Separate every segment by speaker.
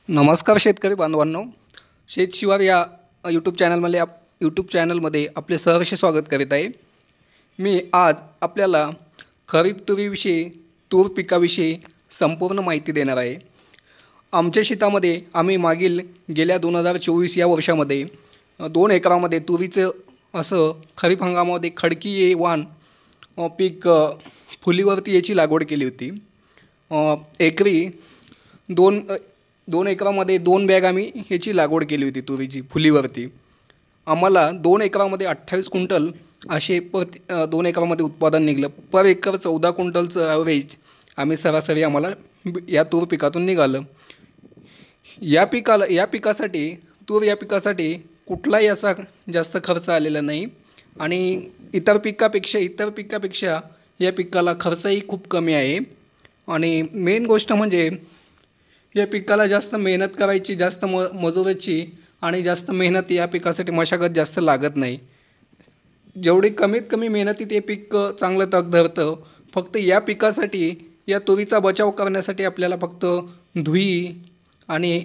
Speaker 1: नमस्कार शेतकरी बांधवांनो, शेत शिवार या यूट्यूब चॅनलमध्ये आपले सहर्ष स्वागत करीत आहे। मी आज आपल्याला खरीप तुरीविषयी तूर पिकाविषयी संपूर्ण माहिती देणार आहे। आमच्या शेतामध्ये आम्ही गेल्या 2024 या वर्षामध्ये 2 एकरामध्ये तुरीचं असं खरीप हंगामामध्ये खडकी वाण पीक फुलीवरती याची लागवड केली होती। एकरी 2 एकरामध्ये 2 बॅग आम्ही ह्याची लागवड केली होती तुरीची फुलीवरती। आम्हाला 2 एकरामध्ये 28 क्विंटल असे 2 एकरामध्ये उत्पादन निघलं। पर एकर 14 क्विंटलचं ॲव्हरेज आम्ही सरासरी आम्हाला या तूर पिकातून निघालं। या पिकासाठी कुठलाही असा जास्त खर्च आलेला नाही आणि इतर पिकापेक्षा या पिकाला खर्चही खूप कमी आहे। आणि मेन गोष्ट म्हणजे या पिकाला जास्त मेहनत करायची, जास्त मजुरीची आणि जास्त मेहनत या पिकासाठी मशागत जास्त लागत नाही। जेवढी कमीत कमी मेहनतीत हे पीक चांगलं तग धरतं। फक्त या पिकासाठी या तुरीचा बचाव करण्यासाठी आपल्याला फक्त धुई आणि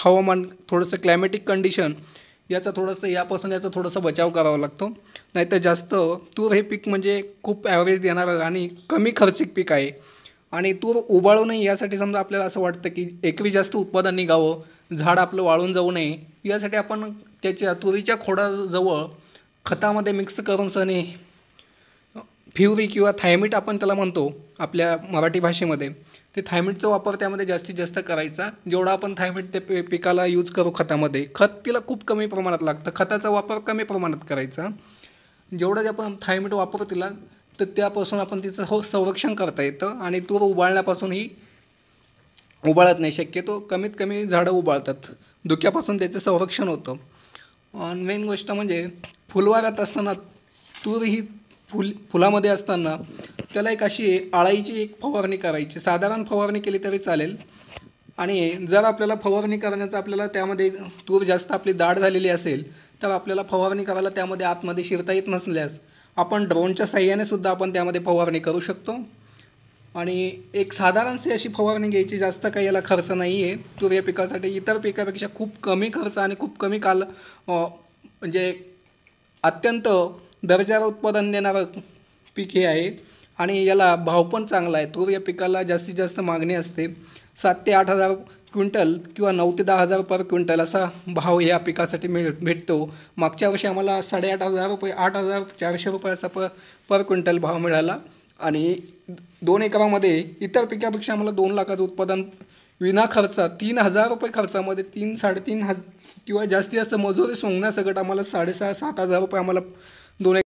Speaker 1: हवामान थोडंसं क्लायमॅटिक कंडिशन याचा थोडंसं बचाव करावा लागतो। नाहीतर जास्त तूर हे पीक म्हणजे खूप ॲव्हरेज देणारं आणि कमी खर्चिक पीक आहे। आणि तूर उबाळू नये यासाठी समजा आपल्याला असं वाटतं की एकरी जास्त उत्पादन निघावं, झाड आपलं वाळून जाऊ नये, यासाठी आपण त्याच्या तुरीच्या खोडाजवळ खतामध्ये मिक्स करून सनी फ्युरी किंवा थायमिट आपण त्याला म्हणतो आपल्या मराठी भाषेमध्ये, ते थायमिटचा वापर त्यामध्ये जास्तीत जास्त करायचा। जेवढा आपण थायमिट त्या पिकाला यूज करू खतामध्ये, खत तिला खूप कमी प्रमाणात लागतं, खताचा वापर कमी प्रमाणात करायचा। जेवढं आपण थायमिट वापरू तिला तर त्यापासून आपण तिचं संरक्षण करता येतं आणि तूर उबाळण्यापासूनही उबाळत नाही, शक्यतो कमीत कमी झाडं उबाळतात, धुक्यापासून त्याचं संरक्षण होतं। आणि मेन गोष्ट म्हणजे फुलवाऱ्यात असताना तूर ही फुलामध्ये असताना त्याला एक अशी आळाईची फवारणी करायची, साधारण फवारणी केली तरी चालेल। आणि जर आपल्याला फवारणी करण्याचा त्यामध्ये तूर जास्त आपली दाट झालेली असेल तर आपल्याला फवारणी करायला त्यामध्ये आतमध्ये शिरता येत नसल्यास आपण ड्रोनच्या साहाय्याने सुद्धा आपण त्यामध्ये फवारणी करू शकतो। आणि एक साधारणशी अशी फवारणी घ्यायची, जास्त काही याला खर्च नाही आहे। तूर या पिकासाठी इतर पिकापेक्षा खूप कमी खर्च आणि खूप कमी काल म्हणजे अत्यंत दर्जावर उत्पादन देणारं पीक हे आहे। आणि याला भाव पण चांगला आहे। तूर या पिकाला जास्तीत जास्त मागणी असते, 7 ते 8 हजार क्विंटल किंवा 9 ते 10 हजार पर क्विंटल असा भाव या पिकासाठी भेटतो। मागच्या वर्षी आम्हाला 8,500 रुपये 8,400 रुपयाचा पर क्विंटल भाव मिळाला। आणि 2 एकरामध्ये इतर पिकापेक्षा आम्हाला 2 लाखाचं उत्पादन विना खर्चात 3,000 रुपये खर्चामध्ये 3-3.5 किंवा जास्तीत जास्त मजुरी सोंगण्यासकट आम्हाला 6,500-7,000 रुपये आम्हाला 2